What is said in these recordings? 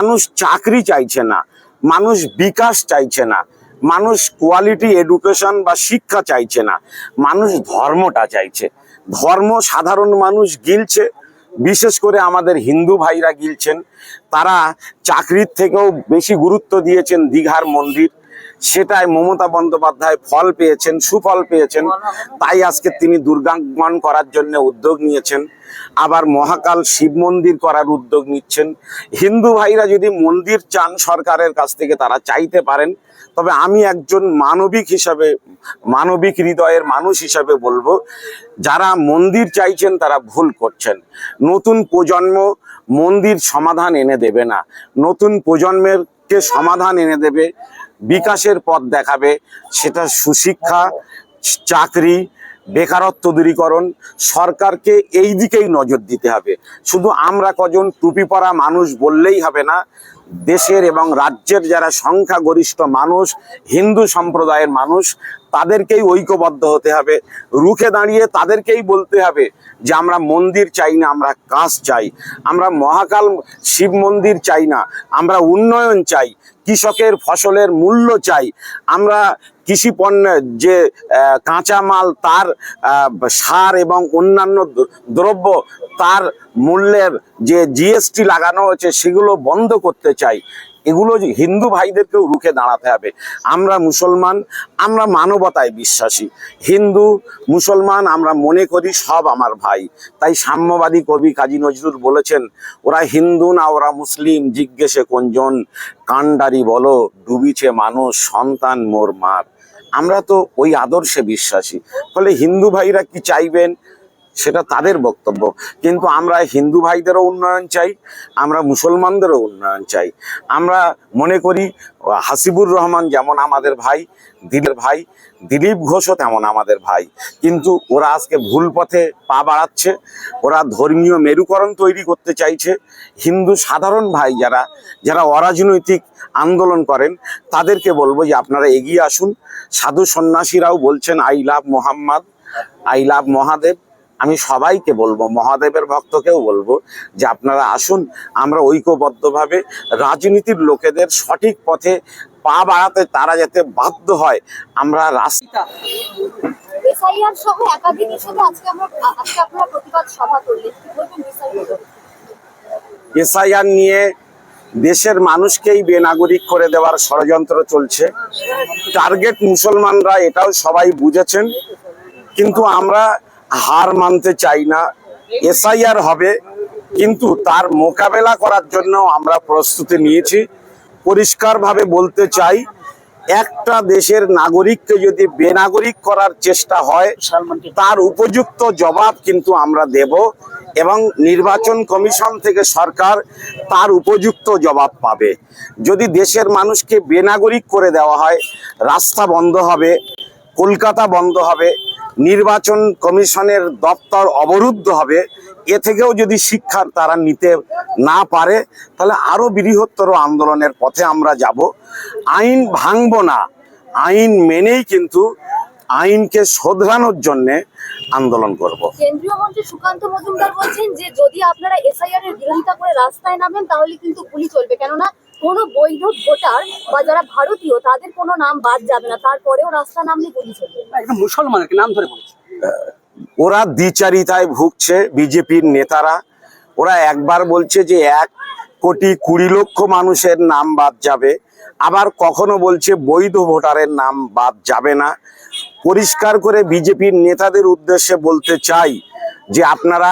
মানুষ চাকরি চাইছে না, মানুষ বিকাশ চাইছে না, মানুষ কোয়ালিটি এডুকেশন বা শিক্ষা চাইছে না, মানুষ ধর্মটা চাইছে। ধর্ম সাধারণ মানুষ গিলছে, বিশেষ করে আমাদের হিন্দু ভাইরা গিলছেন। তারা চাকরির থেকেও বেশি গুরুত্ব দিয়েছেন দীঘার মন্দির, সেটাই মমতা বন্দ্যোপাধ্যায় ফল পেয়েছেন, সুফল পেয়েছেন। তাই আজকে তিনি দুর্গাঙ্গন করার জন্য উদ্যোগ নিয়েছেন, আবার মহাকাল শিব মন্দির করার উদ্যোগ নিচ্ছেন। হিন্দু ভাইরা যদি মন্দির চান সরকারের কাছ থেকে তারা চাইতে পারেন, তবে আমি একজন মানবিক হিসাবে, মানবিক হৃদয়ের মানুষ হিসাবে বলবো, যারা মন্দির চাইছেন তারা ভুল করছেন। নতুন প্রজন্ম মন্দির সমাধান এনে দেবে না, নতুন প্রজন্মেরকে সমাধান এনে দেবে, বিকাশের পথ দেখাবে। সেটা সুশিক্ষা, চাকরি, বেকারত্ব দূরীকরণ। সরকারকে এই দিকেই নজর দিতে হবে। শুধু আমরা কজন টুপি পরা মানুষ বললেই হবে না, দেশের এবং রাজ্যের যারা সংখ্যাগরিষ্ঠ মানুষ, হিন্দু সম্প্রদায়ের মানুষ, তাদেরকেই ঐক্যবদ্ধ হতে হবে। রুখে দাঁড়িয়ে তাদেরকেই বলতে হবে যে আমরা মন্দির চাই না, আমরা কাজ চাই, আমরা মহাকাল শিব মন্দির চাই না, আমরা উন্নয়ন চাই, কৃষকের ফসলের মূল্য চাই, আমরা কৃষি পণ্যের যে কাঁচামাল, তার সার এবং অন্যান্য দ্রব্য, তার মূল্যের যে জিএসটি লাগানো হয়েছে সেগুলো বন্ধ করতে চাই। এগুলো হিন্দু ভাইদেরকেও রুখে দাঁড়াতে হবে। আমরা মুসলমান, আমরা মানবতায় বিশ্বাসী। হিন্দু মুসলমান আমরা মনে করি সব আমার ভাই। তাই সাম্যবাদী কবি কাজী নজরুল বলেছেন, ওরা হিন্দু না ওরা মুসলিম, জিজ্ঞেসে কোনজন, কান্ডারি বলো ডুবিছে মানুষ, সন্তান মোর মার। আমরা তো ওই আদর্শে বিশ্বাসী। ফলে হিন্দু ভাইরা কি চাইবেন সেটা তাদের বক্তব্য, কিন্তু আমরা হিন্দু ভাইদেরও উন্নয়ন চাই, আমরা মুসলমানদেরও উন্নয়ন চাই। আমরা মনে করি হাসিবুর রহমান যেমন আমাদের ভাই, দিলীপ ঘোষও তেমন আমাদের ভাই। কিন্তু ওরা আজকে ভুল পথে পা বাড়াচ্ছে, ওরা ধর্মীয় মেরুকরণ তৈরি করতে চাইছে। হিন্দু সাধারণ ভাই যারা অরাজনৈতিক আন্দোলন করেন, তাদেরকে বলবো যে আপনারা এগিয়ে আসুন। সাধু সন্ন্যাসীরাও বলছেন I love Mohammad, I love Mahadev. আমি সবাইকে বলবো, মহাদেবের ভক্তকেও বলবো যে আপনারা আসুন, আমরা ঐক্যবদ্ধভাবে রাজনীতির লোকেদের সঠিক পথে পা বাড়াতে তারা যাতে বাধ্য হয়। আমরা রাস্তা এসআইআর সহ একাধিক ইস্যুতে আজকে আপনারা প্রতিবাদ সভা করলেন, কি বলবেন বিষয়গুলো? এসআইআর নিয়ে দেশের মানুষকেই বেনাগরিক করে দেওয়ার ষড়যন্ত্র চলছে। টার্গেট মুসলমানরা, এটাও সবাই বুঝেছেন। কিন্তু আমরা হার মানতে চাই না। এসআইআর হবে, কিন্তু তার মোকাবেলা করার জন্য আমরা প্রস্তুতি নিয়েছি। পরিষ্কারভাবে বলতে চাই, একটা দেশের নাগরিককে যদি বেনাগরিক করার চেষ্টা হয়, তার উপযুক্ত জবাব কিন্তু আমরা দেব, এবং নির্বাচন কমিশন থেকে সরকার তার উপযুক্ত জবাব পাবে। যদি দেশের মানুষকে বেনাগরিক করে দেওয়া হয়, রাস্তা বন্ধ হবে, কলকাতা বন্ধ হবে, নির্বাচন কমিশনের দপ্তর অবরুদ্ধ হবে, এ থেকেও যদি শিক্ষা তারা নিতে না পারে, তাহলে আরো বৃহত্তর আন্দোলনের পথে আমরা যাব। আইন ভাঙব না, আইন মেনেই কিন্তু আইনকে শোধরানোর জন্য আন্দোলন করব। কেন্দ্রীয় মন্ত্রী সুকান্ত মজুমদার বলছেন যে যদি আপনারা এসআইআর এর বিরোধিতা করে রাস্তায় নামেন তাহলে কিন্তু গুলি চলবে, কেননা কোনো বৈধ ভোটার বা যারা ভারতীয় তাদের কোনো নাম বাদ যাবে না, তারপরেও রাস্তা নামলে গুলি চলবে। একদম মুসলমানকে নাম ধরে বলছে। ওরা দ্বিচারিতায় ভুগছে বিজেপির নেতারা। ওরা একবার বলছে যে 1,20,00,000 মানুষের নাম বাদ যাবে, আবার কখনো বলছে বৈধ ভোটারের নাম বাদ যাবে না। পরিষ্কার করে বিজেপির নেতাদের উদ্দেশ্যে বলতে চাই যে আপনারা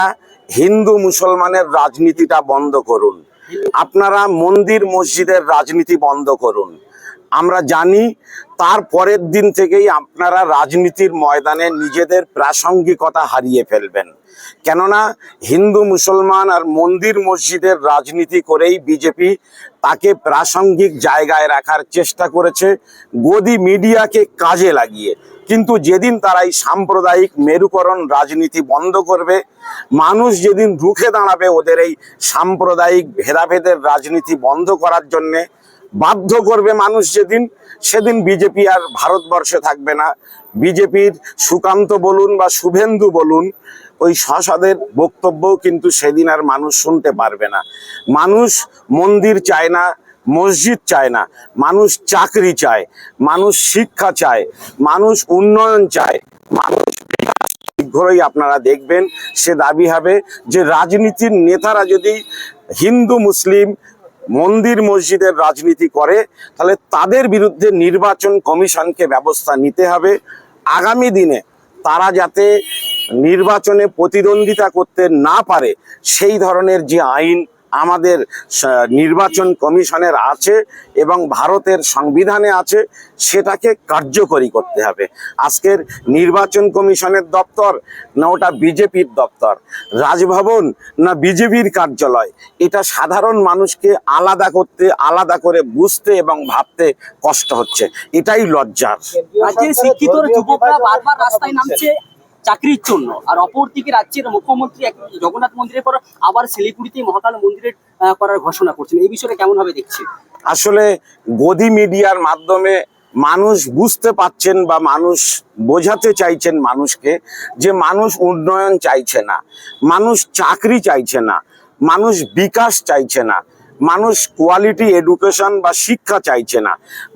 হিন্দু মুসলমানের রাজনীতিটা বন্ধ করুন, আপনারা মন্দির মসজিদের রাজনীতি বন্ধ করুন। আমরা জানি তার পরের দিন থেকেই আপনারা রাজনীতির ময়দানে নিজেদের প্রাসঙ্গিকতা হারিয়ে ফেলবেন। কেননা হিন্দু মুসলমান আর মন্দির মসজিদের রাজনীতি করেই বিজেপি তাকে প্রাসঙ্গিক জায়গায় রাখার চেষ্টা করেছে, গদি মিডিয়াকে কাজে লাগিয়ে। কিন্তু যেদিন তারা এই সাম্প্রদায়িক মেরুকরণ রাজনীতি বন্ধ করবে, মানুষ যেদিন রুখে দাঁড়াবে ওদের এই সাম্প্রদায়িক ভেদাভেদের রাজনীতি বন্ধ করার জন্যে, বাধ্য করবে মানুষ যেদিন, সেদিন বিজেপি আর ভারতবর্ষে থাকবে না। বিজেপির সুকান্ত বলুন বা শুভেন্দু বলুন, ওই শসাদের বক্তব্যও কিন্তু সেদিন আর মানুষ শুনতে পারবে না। মানুষ মন্দির চায় না, মসজিদ চায় না, মানুষ চাকরি চায়, মানুষ শিক্ষা চায়, মানুষ উন্নয়ন চায়, মানুষ শীঘ্রই আপনারা দেখবেন সে দাবি হবে যে রাজনীতির নেতারা যদি হিন্দু মুসলিম মন্দির মসজিদের রাজনীতি করে তাহলে তাদের বিরুদ্ধে নির্বাচন কমিশনকে ব্যবস্থা নিতে হবে। আগামী দিনে তারা যাতে নির্বাচনে প্রতিদ্বন্দ্বিতা করতে না পারে সেই ধরনের যে আইন আমাদের নির্বাচন কমিশনের আছে এবং ভারতের সংবিধানে আছে সেটাকে কার্যকরী করতে হবে। আজকের নির্বাচন কমিশনের দপ্তর না ওটা বিজেপির দপ্তর, রাজভবন না বিজেপির কার্যালয়, এটা সাধারণ মানুষকে আলাদা করতে, আলাদা করে বুঝতে এবং ভাবতে কষ্ট হচ্ছে। এটাই লজ্জার। রাজ্যের শিক্ষিত যুবকরা বারবার রাস্তায় নামছে চাকরির জন্য, আর অপরদিকে রাজ্যের মুখ্যমন্ত্রী জগন্নাথ মন্দিরের পর আবার শিলিগুড়িতে মহাকাল মন্দিরের করার ঘোষণা করছেন। এই বিষয়টা কেমন ভাবে দেখছেন? আসলে গদি মিডিয়ার মাধ্যমে মানুষ বুঝতে পাচ্ছেন বা মানুষ বোঝাতে চাইছেন মানুষকে যে মানুষ উন্নয়ন চাইছে না, মানুষ চাকরি চাইছে না, মানুষ বিকাশ চাইছে না, মানুষ কোয়ালিটি এডুকেশন বা শিক্ষা চাইছে না,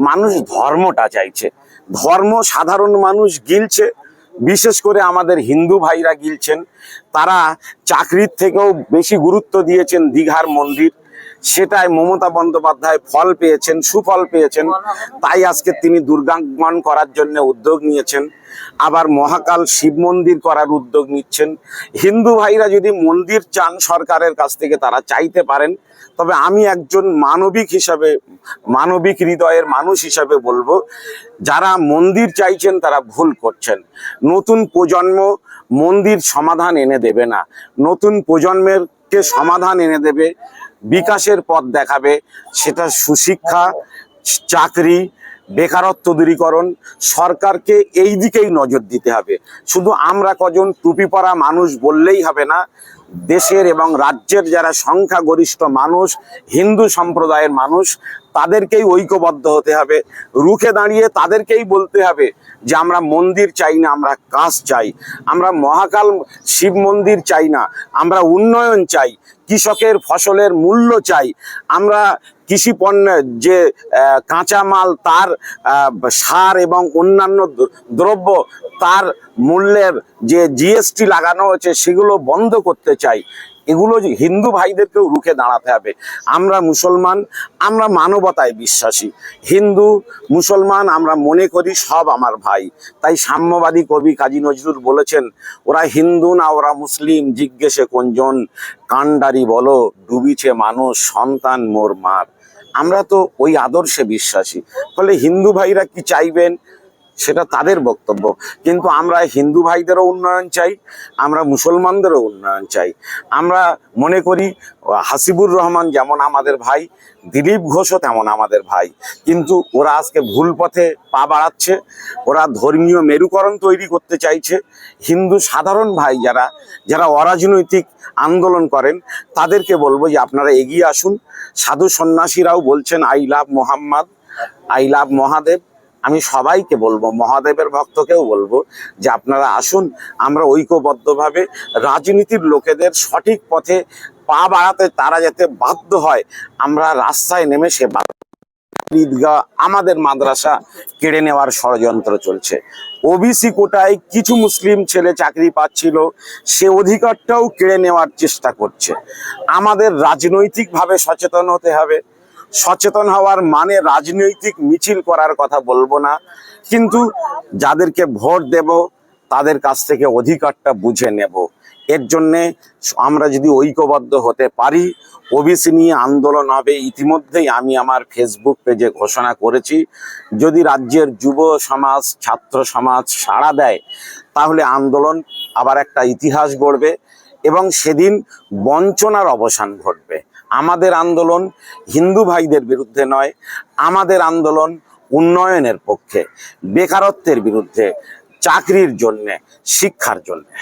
মানুষ ধর্মটা চাইছে। ধর্ম সাধারণ মানুষ গিলছে, বিশেষ করে আমাদের হিন্দু ভাইরা গিলছেন। তারা চাকরির থেকেও বেশি গুরুত্ব দিয়েছেন দীঘার মন্দির, সেটাই মমতা বন্দ্যোপাধ্যায় ফল পেয়েছেন, সুফল পেয়েছেন, তাই আজকে তিনি দুর্গাঙ্গন করার জন্য উদ্যোগ নিয়েছেন, আবার মহাকাল শিব মন্দির করার উদ্যোগ নিচ্ছেন। হিন্দু ভাইরা যদি মন্দির চান সরকারের কাছ থেকে তারা চাইতে পারেন, তবে আমি একজন মানবিক হিসাবে, মানবিক হৃদয়ের মানুষ হিসাবে বলবো যারা মন্দির চাইছেন তারা ভুল করছেন। নতুন প্রজন্ম মন্দির সমাধান এনে দেবে না, নতুন প্রজন্মেরকে সমাধান এনে দেবে, বিকাশের পথ দেখাবে, সেটা সুশিক্ষা, চাকরি, বেকারত্ব দূরীকরণ। সরকারকে এই দিকেই নজর দিতে হবে। শুধু আমরা কজন টুপি পরা মানুষ বললেই হবে না, দেশের এবং রাজ্যের যারা সংখ্যাগরিষ্ঠ মানুষ, হিন্দু সম্প্রদায়ের মানুষ, তাদেরকেই ঐক্যবদ্ধ হতে হবে। রুখে দাঁড়িয়ে তাদেরকেই বলতে হবে যে আমরা মন্দির চাই না, আমরা কাজ চাই, আমরা মহাকাল শিব মন্দির চাই না, আমরা উন্নয়ন চাই, কৃষকের ফসলের মূল্য চাই, আমরা কৃষি পণ্যের যে কাঁচামাল তার সার এবং অন্যান্য দ্রব্য তার মূল্যের যে জিএসটি লাগানো হয়েছে সেগুলো বন্ধ করতে চাই। এগুলো হিন্দু ভাইদেরকেও রুখে দাঁড়াতে হবে। আমরা মুসলমান, আমরা মানবতায় বিশ্বাসী। হিন্দু মুসলমান আমরা মনে করি সব আমার ভাই। তাই সাম্যবাদী কবি কাজী নজরুল বলেছেন, ওরা হিন্দু না ওরা মুসলিম, জিজ্ঞেসে কোনজন, কান্ডারি বলো ডুবিছে মানুষ, সন্তান মোর মার। আমরা তো ওই আদর্শে বিশ্বাসী। ফলে হিন্দু ভাইরা কি চাইবেন সেটা তাদের বক্তব্য, কিন্তু আমরা হিন্দু ভাইদেরও উন্নয়ন চাই, আমরা মুসলমানদেরও উন্নয়ন চাই। আমরা মনে করি হাসিবুর রহমান যেমন আমাদের ভাই, দিলীপ ঘোষও তেমন আমাদের ভাই, কিন্তু ওরা আজকে ভুল পথে পা বাড়াচ্ছে। ওরা ধর্মীয় মেরুকরণ তৈরি করতে চাইছে। হিন্দু সাধারণ ভাই যারা যারা অরাজনৈতিক আন্দোলন করেন তাদেরকে বলবো যে আপনারা এগিয়ে আসুন। সাধু সন্ন্যাসীরাও বলছেন I love Mohammad, I love Mahadev. আমি সবাইকে বলবো, মহাদেবের ভক্তকেও বলবো যে আপনারা আসুন, আমরা ঐক্যবদ্ধভাবে রাজনীতির লোকেদের সঠিক পথে পা বাড়াতে তারা যাতে বাধ্য হয়, আমরা রাস্তায় নেমে সে ঈদগাহ, আমাদের মাদ্রাসা কেড়ে নেওয়ার ষড়যন্ত্র চলছে। ওবিসি কোটায় কিছু মুসলিম ছেলে চাকরি পাচ্ছিল, সে অধিকারটাও কেড়ে নেওয়ার চেষ্টা করছে। আমাদের রাজনৈতিকভাবে সচেতন হতে হবে। সচেতন হওয়ার মানে রাজনৈতিক মিছিল করার কথা বলবো না, কিন্তু যাদেরকে ভোট দেব তাদের কাছ থেকে অধিকারটা বুঝে নেব। এর জন্যে আমরা যদি ঐক্যবদ্ধ হতে পারি, ওবিসি নিয়ে আন্দোলন হবে। ইতিমধ্যেই আমি আমার ফেসবুক পেজে ঘোষণা করেছি, যদি রাজ্যের যুব সমাজ, ছাত্র সমাজ সাড়া দেয় তাহলে আন্দোলন আবার একটা ইতিহাস গড়বে এবং সেদিন বঞ্চনার অবসান ঘটবে। আমাদের আন্দোলন হিন্দু ভাইদের বিরুদ্ধে নয়, আমাদের আন্দোলন উন্নয়নের পক্ষে, বেকারত্বের বিরুদ্ধে, চাকরির জন্যে, শিক্ষার জন্যে।